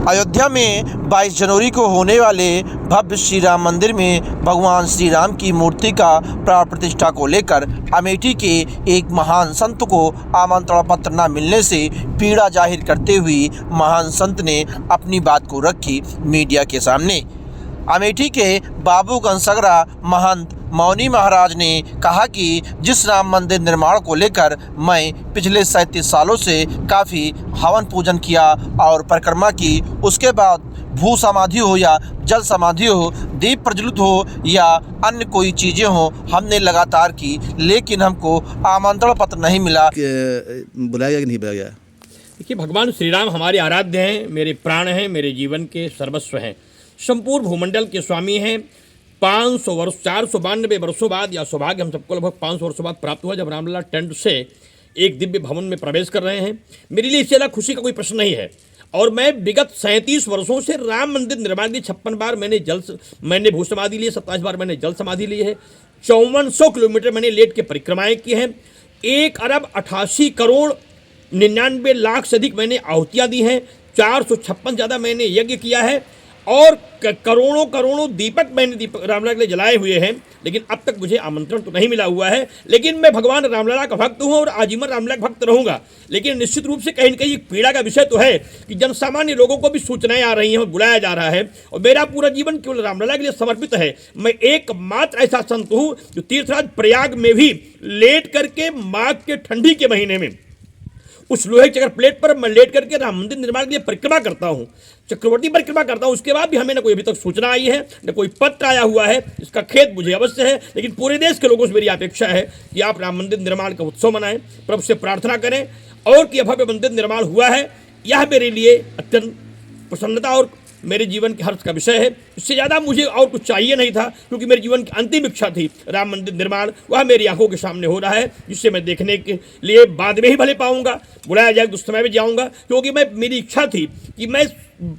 अयोध्या में 22 जनवरी को होने वाले भव्य श्री राम मंदिर में भगवान श्री राम की मूर्ति का प्राण प्रतिष्ठा को लेकर अमेठी के एक महान संत को आमंत्रण पत्र न मिलने से पीड़ा जाहिर करते हुए महान संत ने अपनी बात को रखी मीडिया के सामने। अमेठी के बाबूगंज सगरा महंत मौनी महाराज ने कहा कि जिस राम मंदिर निर्माण को लेकर मैं पिछले 37 सालों से काफ़ी हवन पूजन किया और परिक्रमा की, उसके बाद भू समाधि हो या जल समाधि हो, दीप प्रज्वलित हो या अन्य कोई चीज़ें हो, हमने लगातार की, लेकिन हमको आमंत्रण पत्र नहीं मिला। बुलाया गया कि नहीं बुलाया गया? देखिए, भगवान श्री राम हमारे आराध्य हैं, मेरे प्राण हैं, मेरे जीवन के सर्वस्व हैं, संपूर्ण भूमंडल के स्वामी हैं। 500 वर्ष 492 वर्षों बाद या सौभाग्य हम सबको लगभग 500 वर्षों बाद प्राप्त हुआ जब रामलला टेंट से एक दिव्य भवन में प्रवेश कर रहे हैं। मेरे लिए इससे ज़्यादा खुशी का कोई प्रश्न नहीं है। और मैं विगत 37 वर्षों से राम मंदिर निर्माण की 56 बार मैंने भू समाधि ली है, 27 बार मैंने जल समाधि ली है, 5400 किलोमीटर मैंने लेट के परिक्रमाएँ की हैं, 1 अरब 88 करोड़ 99 लाख से अधिक मैंने आहुतियाँ दी हैं, 456 ज़्यादा मैंने यज्ञ किया है और करोड़ों दीपक मैंने रामलला के लिए जलाए हुए हैं। लेकिन अब तक मुझे आमंत्रण तो नहीं मिला हुआ है। लेकिन मैं भगवान रामलला का भक्त हूँ और आजीवन रामलला का भक्त रहूँगा। लेकिन निश्चित रूप से कहीं न कहीं पीड़ा का विषय तो है कि जनसामान्य लोगों को भी सूचनाएं आ रही हैं और बुलाया जा रहा है और मेरा पूरा जीवन केवल रामलला के लिए समर्पित है। मैं एकमात्र ऐसा संत हूँ जो तीर्थराज प्रयाग में भी लेट करके माघ के ठंडी के महीने में उस लोहे चक्र प्लेट पर मैं लेट करके राम मंदिर निर्माण के लिए परिक्रमा करता हूँ, चक्रवर्ती परिक्रमा करता हूँ। उसके बाद भी हमें न कोई अभी तक सूचना आई है, न कोई पत्र आया हुआ है। इसका खेद मुझे अवश्य है, लेकिन पूरे देश के लोगों से मेरी अपेक्षा है कि आप राम मंदिर निर्माण का उत्सव मनाएं, प्रभु से प्रार्थना करें और कि भव्य मंदिर निर्माण हुआ है, यह मेरे लिए अत्यंत प्रसन्नता और मेरे जीवन के हर्ष का विषय है। इससे ज़्यादा मुझे और कुछ चाहिए नहीं था, क्योंकि मेरे जीवन की अंतिम इच्छा थी राम मंदिर निर्माण, वह मेरी आंखों के सामने हो रहा है, जिससे मैं देखने के लिए बाद में ही भले पाऊंगा, बुलाया जाएगा उस समय में जाऊंगा। क्योंकि मेरी इच्छा थी कि मैं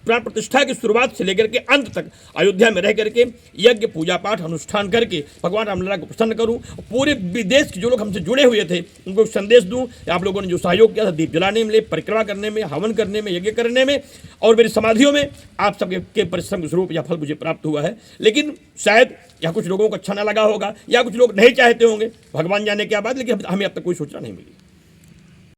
प्राण प्रतिष्ठा की शुरुआत से लेकर के अंत तक अयोध्या में रह करके यज्ञ पूजा पाठ अनुष्ठान करके भगवान रामलला को प्रसन्न करूं। पूरे विदेश के जो लोग हमसे जुड़े हुए थे उनको संदेश दूं। आप लोगों ने जो सहयोग किया था दीप जलाने में, परिक्रमा करने में, हवन करने में, यज्ञ करने में और मेरी समाधियों में, आप सबके परिश्रम के स्वरूप यह फल मुझे प्राप्त हुआ है। लेकिन शायद यह कुछ लोगों को अच्छा ना लगा होगा या कुछ लोग नहीं चाहते होंगे, भगवान जाने क्या बात, लेकिन हमें अब तक कोई सूचना नहीं मिली।